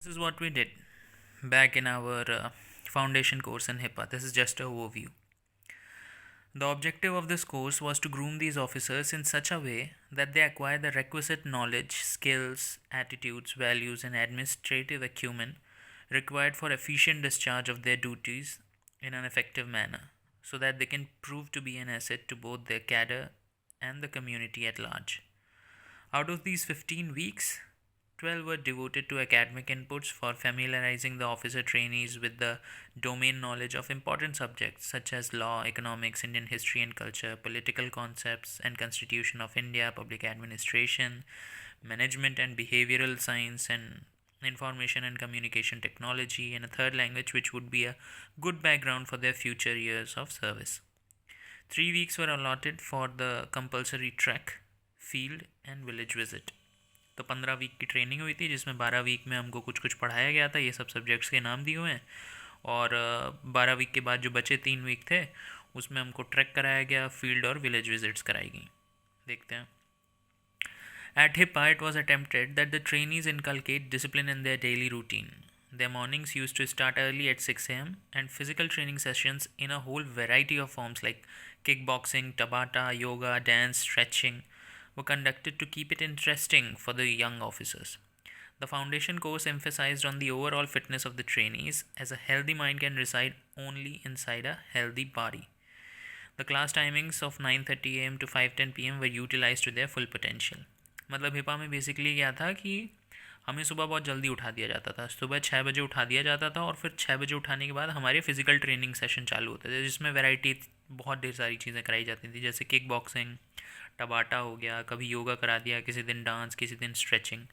This is what we did back in our foundation course in HIPAA. This is just an overview. The objective of this course was to groom these officers in such a way that they acquire the requisite knowledge, skills, attitudes, values, and administrative acumen required for efficient discharge of their duties in an effective manner, so that they can prove to be an asset to both their cadre and the community at large. Out of these 15 weeks, 12 were devoted to academic inputs for familiarizing the officer trainees with the domain knowledge of important subjects such as law, economics, Indian history and culture, political concepts and constitution of India, public administration, management and behavioral science, and information and communication technology, and a third language which would be a good background for their future years of service. 3 weeks were allotted for the compulsory trek, field and village visit. तो 15 week की training हुई थी जिसमें 12 week में हमको कुछ कुछ पढ़ाया गया था, ये सब सब्जेक्ट्स के नाम दिए हुए हैं। और 12 वीक के बाद जो बचे 3 वीक थे उसमें हमको ट्रैक कराया गया, फील्ड और विलेज विजिट्स कराई गई। देखते हैं। At HIPAA, it was attempted that the trainees inculcate discipline in their daily routine. Their mornings used to start early at 6 am, and physical training sessions in a whole variety of forms like kickboxing, tabata, yoga, dance, stretching were conducted to keep it interesting for the young officers. The foundation course emphasized on the overall fitness of the trainees, as a healthy mind can reside only inside a healthy body. The class timings of 9:30 am to 5:10 pm were utilized to their full potential. मतलब HIPA में basically क्या था कि हमें सुबह बहुत जल्दी उठा दिया जाता था। सुबह 6 बजे उठा दिया जाता था और फिर 6 बजे उठाने के बाद हमारे फिजिकल ट्रेनिंग सेशन चालू होते थे जिसमें वैरायटी बहुत ढेर सारी चीज़ें कराई जाती थी, जैसे किक बॉक्सिंग, टबाटा हो गया, कभी योगा करा दिया, किसी दिन डांस, किसी दिन स्ट्रेचिंग।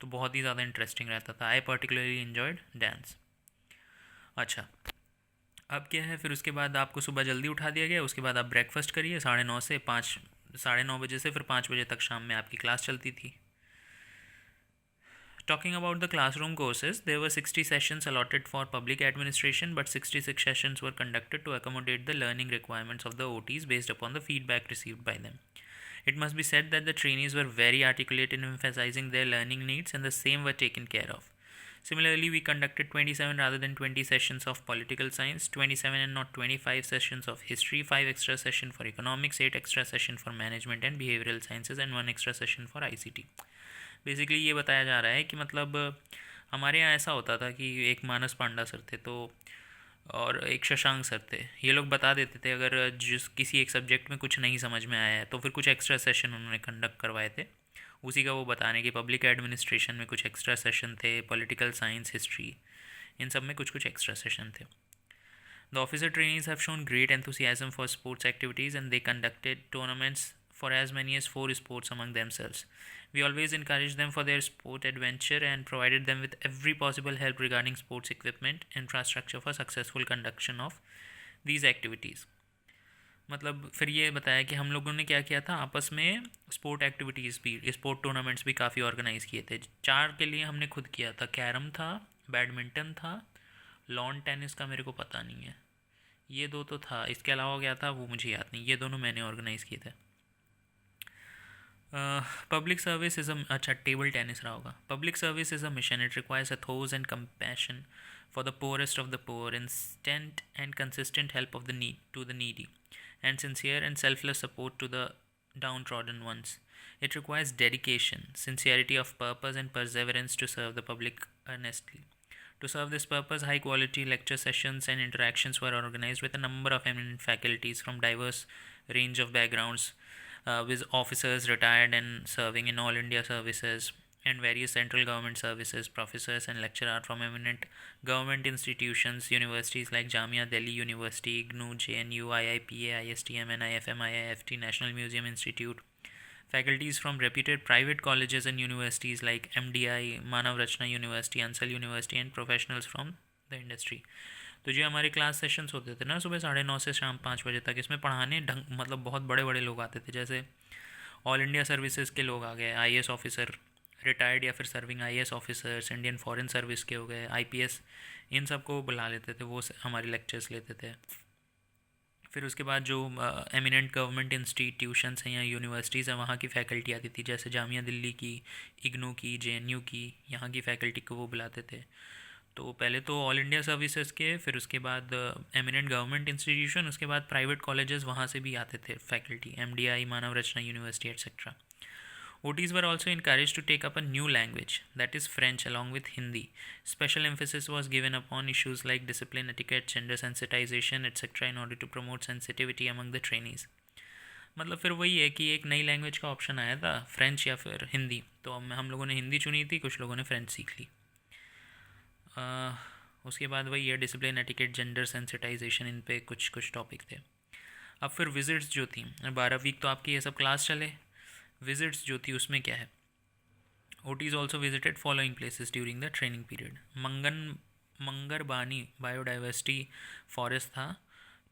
तो बहुत ही ज़्यादा इंटरेस्टिंग रहता था। I particularly enjoyed dance. अच्छा, अब क्या है, फिर उसके बाद आपको सुबह जल्दी उठा दिया गया। उसके बाद आप ब्रेकफास्ट करिए 9:30 से 5, 9:30 से फिर 5 बजे तक शाम में आपकी क्लास चलती थी। Talking about the classroom courses, there were 60 sessions allotted for public administration, but 66 sessions were conducted to accommodate the learning requirements of the OTs based upon the feedback received by them. It must be said that the trainees were very articulate in emphasizing their learning needs, and the same were taken care of. Similarly, we conducted 27 rather than 20 sessions of political science, 27 and not 25 sessions of history, 5 extra sessions for economics, 8 extra sessions for management and behavioral sciences, and 1 extra session for ICT. Basically ये बताया जा रहा है कि मतलब हमारे यहाँ ऐसा होता था कि एक मानस पांडा सर थे तो और एक शशांक सर थे। ये लोग बता देते थे अगर जिस किसी एक सब्जेक्ट में कुछ नहीं समझ में आया है तो फिर कुछ एक्स्ट्रा सेशन उन्होंने कंडक्ट करवाए थे। उसी का वो बताने कि पब्लिक एडमिनिस्ट्रेशन में कुछ एक्स्ट्रा सेशन थे, पॉलिटिकल साइंस, हिस्ट्री, इन सब में कुछ कुछ एक्स्ट्रा सेशन थे। The officer trainees have shown great enthusiasm for sports activities, and they conducted tournaments for as many as 4 sports among themselves. We always encouraged them for their sport adventure and provided them with every possible help regarding sports equipment, infrastructure for successful conduction of these activities. मतलब फिर ये बताया कि हम लोगों ने क्या किया था, आपस में स्पोर्ट एक्टिविटीज़ भी, स्पोर्ट टूर्नामेंट्स भी काफ़ी ऑर्गेनाइज़ किए थे। 4 के लिए हमने खुद किया था। कैरम था, बैडमिंटन था, लॉन टेनिस का मेरे को पता नहीं है, ये दो तो था। इसके अलावा क्या था वो मुझे याद नहीं, ये दोनों मैंने ऑर्गेनाइज़ किए थे। पब्लिक सर्विस इज़ अच्छा, टेबल टेनिस रहा होगा। Public service is a mission, it requires a those and compassion for the poorest of the poor, instant and consistent help of the need to the needy, and sincere and selfless support to the downtrodden ones. It requires dedication, sincerity of purpose, and perseverance to serve the public earnestly. To serve this purpose, high quality lecture sessions and interactions were organized with a number of eminent faculties from diverse range of backgrounds, with officers retired and serving in all India services and various central government services, professors and lecturers from eminent government institutions, universities like Jamia Delhi University, GNU, JNU, IIPA, ISTM, NIFM, IIFT, National Museum Institute, faculties from reputed private colleges and universities like MDI, Manav Rachna University, Ansal University, and professionals from the industry. तो जो हमारे class sessions होते थे ना सुबह 9:30 से शाम 5 बजे तक, इसमें पढ़ाने ढंग मतलब बहुत बड़े बड़े लोग आते थे। जैसे ऑल इंडिया सर्विसेज के लोग आ गए, आईएएस ऑफिसर, रिटायर्ड या फिर serving IAS officers, Indian foreign service के हो गए, आईपीएस, इन सब को बुला लेते थे, वो हमारे लेक्चर्स लेते थे। फिर उसके बाद जो एमिनेंट गवर्नमेंट इंस्टीट्यूशंस हैं या यूनिवर्सिटीज़ हैं वहाँ की फ़ैकल्टी आती थी, जैसे जामिया दिल्ली की, इग्नू की, जेएनयू की, यहाँ की फ़ैकल्टी को वो बुलाते थे। तो पहले तो ऑल इंडिया सर्विसेज के, फिर उसके बाद एमिनेंट गवर्नमेंट इंस्टीट्यूशन, उसके बाद प्राइवेट कॉलेजेस वहाँ से भी आते थे faculty, MDI, Manav Rachna university etcetera. OTs were also encouraged to take up a new language, that is French, along with Hindi. Special emphasis was given upon issues like discipline, etiquette, gender sensitization, etc. in order to promote sensitivity among the trainees. मतलब फिर वही है कि एक नई language का option आया था, फ्रेंच या फिर हिंदी, तो हम लोगों ने हिंदी चुनी थी, कुछ लोगों ने फ्रेंच सीख ली। उसके बाद वही है डिसिप्लिन, एटिकेट, जेंडर सेंसिटाइजेशन, इन पे कुछ कुछ टॉपिक थे। अब फिर विजिट्स जो थी, 12 वीक तो आपकी ये सब क्लास चले, विजिट्स जो थी उसमें क्या है, OTs also visited following places during the training period. Mangarbani biodiversity forest था,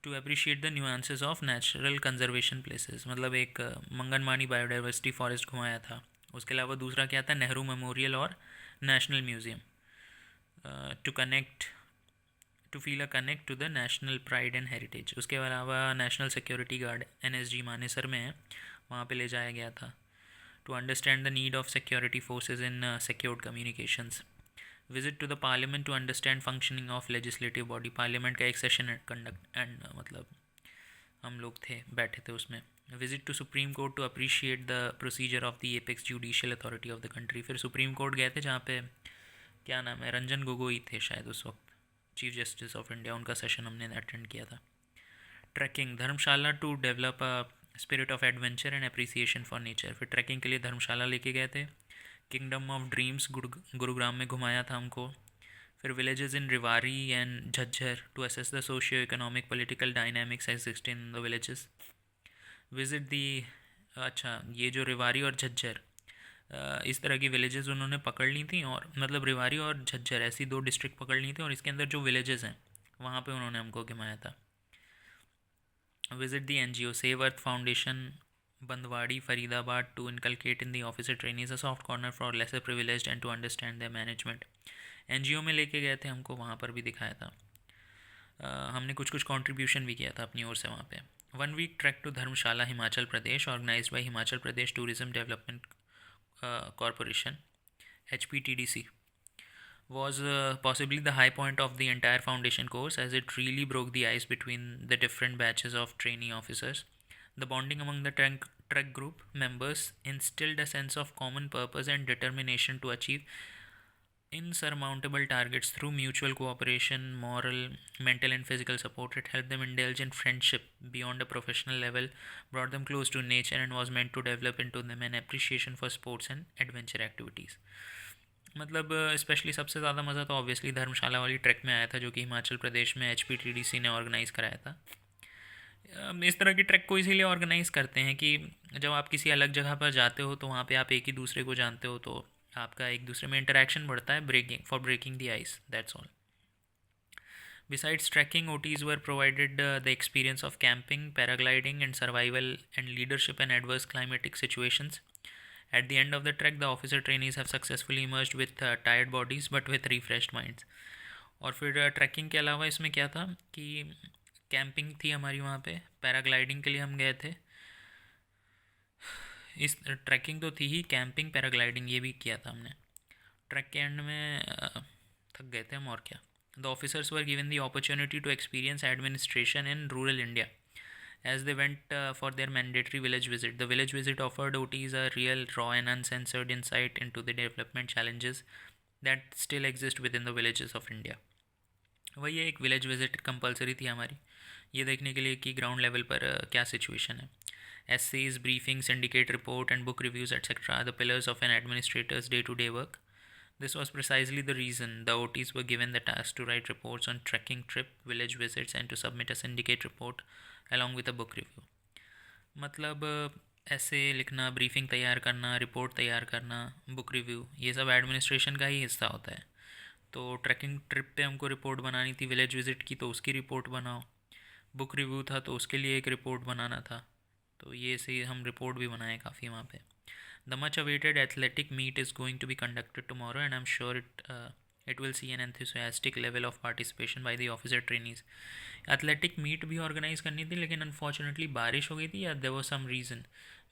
to appreciate the nuances of natural conservation places, मतलब एक मंगनमानी बायोडाइवर्सिटी फॉरेस्ट घुमाया था। उसके अलावा दूसरा क्या था, नेहरू मेमोरियल और national museum, to connect to feel a connect to the national pride and heritage. उसके अलावा national security guard NSG Manesar में है, वहाँ पे ले जाया गया था, to understand the need of security forces in secured communications. Visit to the parliament to understand functioning of legislative body. Parliament का एक सेशन कंडक्ट एंड मतलब हम लोग थे, बैठे थे उसमें। Visit to supreme court to appreciate the procedure of the apex judicial authority of the country. फिर सुप्रीम कोर्ट गए थे, जहाँ पे क्या नाम है, रंजन गोगोई थे शायद उस वक्त चीफ जस्टिस ऑफ इंडिया, उनका सेशन हमने अटेंड किया था। Trekking, Dharamshala to develop a spirit of adventure and appreciation for nature. फिर ट्रैकिंग के लिए धर्मशाला लेके गए थे। किंगडम ऑफ ड्रीम्स गुरुग्राम में घुमाया था हमको। फिर villages in Rewari and Jhajjar to assess the socio economic political dynamics existing in the villages. Visit दी, अच्छा ये जो रिवारी और झज्जर, इस तरह की विलेजेस उन्होंने पकड़ ली थी, और मतलब रिवारी और झज्जर ऐसी 2 डिस्ट्रिक्ट पकड़ ली थी, और इसके अंदर जो विलेजेस हैं वहाँ पे उन्होंने हमको घुमाया था। Visit the NGO Save Earth Foundation, Bandwadi, Faridabad, to inculcate in the officer trainees a soft corner for lesser privileged and to understand their management. NGO में लेके गए थे हमको, वहाँ पर भी दिखाया था। हमने कुछ कुछ कंट्रीब्यूशन भी किया था अपनी ओर से वहाँ पे। 1 week trek to Dharamshala, Himachal Pradesh, organised by Himachal Pradesh tourism development corporation, HPTDC, was possibly the high point of the entire foundation course, as it really broke the ice between the different batches of trainee officers. The bonding among the trek group members instilled a sense of common purpose and determination to achieve insurmountable targets through mutual cooperation, moral, mental, and physical support. It helped them indulge in friendship beyond a professional level, brought them close to nature, and was meant to develop into them an appreciation for sports and adventure activities. मतलब specially सबसे ज़्यादा मज़ा तो obviously धर्मशाला वाली track में आया था, जो कि हिमाचल प्रदेश में HPTDC ने ऑर्गेनाइज़ कराया था। इस तरह की ट्रैक को इसीलिए ऑर्गेनाइज़ करते हैं कि जब आप किसी अलग जगह पर जाते हो तो वहाँ पे आप एक ही दूसरे को जानते हो, तो आपका एक दूसरे में इंटरेक्शन बढ़ता है, breaking the ice, that's all. Besides trekking, OTs were provided the experience of camping, paragliding, and survival and leadership in adverse climatic situations. At the end of the trek, the officer trainees have successfully emerged with tired bodies but with refreshed minds. और फिर trekking के अलावा इसमें क्या था कि camping थी हमारी वहाँ पे, पैराग्लाइडिंग के लिए हम गए थे। इस ट्रैकिंग तो थी ही, कैंपिंग, पैराग्लाइडिंग ये भी किया था हमने। ट्रैक के एंड में थक गए थे हम, और क्या। The officers were given the opportunity to experience administration in rural India as they went for their mandatory village visit. The village visit offered OTs a real, raw, and uncensored insight into the development challenges that still exist within the villages of India. वही एक village visit compulsory थी हमारी, ये देखने के लिए कि ground level पर क्या सिचुएशन है। Essays, briefings, syndicate report, and book reviews, etc. are the pillars of an administrator's day-to-day work. This was precisely the reason the OTs were given the task to write reports on trekking trip, village visits, and to submit a syndicate report along with a book review. मतलब ऐसे लिखना, briefing तैयार करना, report तैयार करना, book review, ये सब administration का ही हिस्सा होता है। तो ट्रैकिंग ट्रिप पे हमको रिपोर्ट बनानी थी, विलेज विजिट की तो उसकी रिपोर्ट बनाओ, बुक रिव्यू था तो उसके लिए एक रिपोर्ट बनाना था, तो ये से हम रिपोर्ट भी बनाए काफ़ी वहाँ पे। The much awaited athletic meet is going to be conducted tomorrow and I am sure It will see an enthusiastic level of participation by the officer trainees. Athletic meet भी ऑर्गेनाइज करनी थी, लेकिन unfortunately बारिश हो गई थी या there was some reason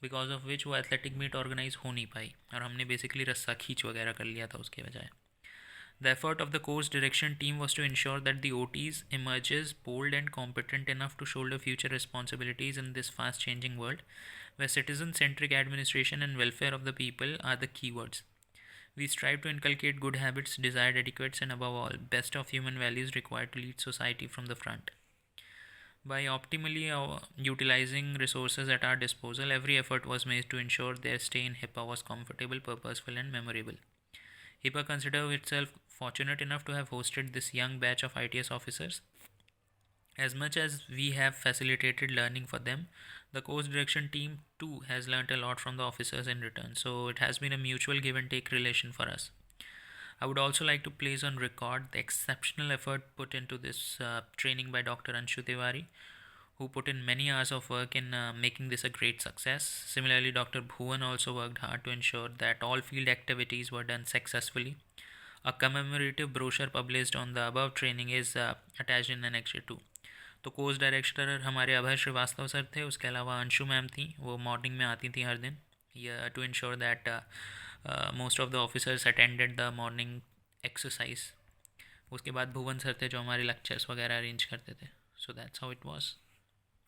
because of which वो एथलेटिक मीट ऑर्गेनाइज हो नहीं पाई, और हमने बेसिकली रस्सा खींच वगैरह कर लिया था उसके बजाय. The effort of the course direction team was to ensure that the OTs emerges bold and competent enough to shoulder future responsibilities in this fast changing world, where citizen centric administration and welfare of the people are the keywords. We strive to inculcate good habits, desired etiquettes, and above all, best of human values required to lead society from the front. By optimally utilizing resources at our disposal, every effort was made to ensure their stay in HIPAA was comfortable, purposeful, and memorable. HIPAA considers itself fortunate enough to have hosted this young batch of ITS officers. As much as we have facilitated learning for them, the course direction team too has learnt a lot from the officers in return. So it has been a mutual give and take relation for us. I would also like to place on record the exceptional effort put into this training by Dr. Anshu Tiwari, who put in many hours of work in making this a great success. Similarly, Dr. Bhuvan also worked hard to ensure that all field activities were done successfully. A commemorative brochure published on the above training is attached in Annexure 2. तो course director हमारे अभय Srivastava sir थे, उसके अलावा Anshu ma'am थी, वो morning में आती थी हर दिन, to ensure that most of the officers attended the morning exercise. उसके बाद भुवन सर थे जो हमारे लेक्चर्स वगैरह अरेंज करते थे. So that's how it was.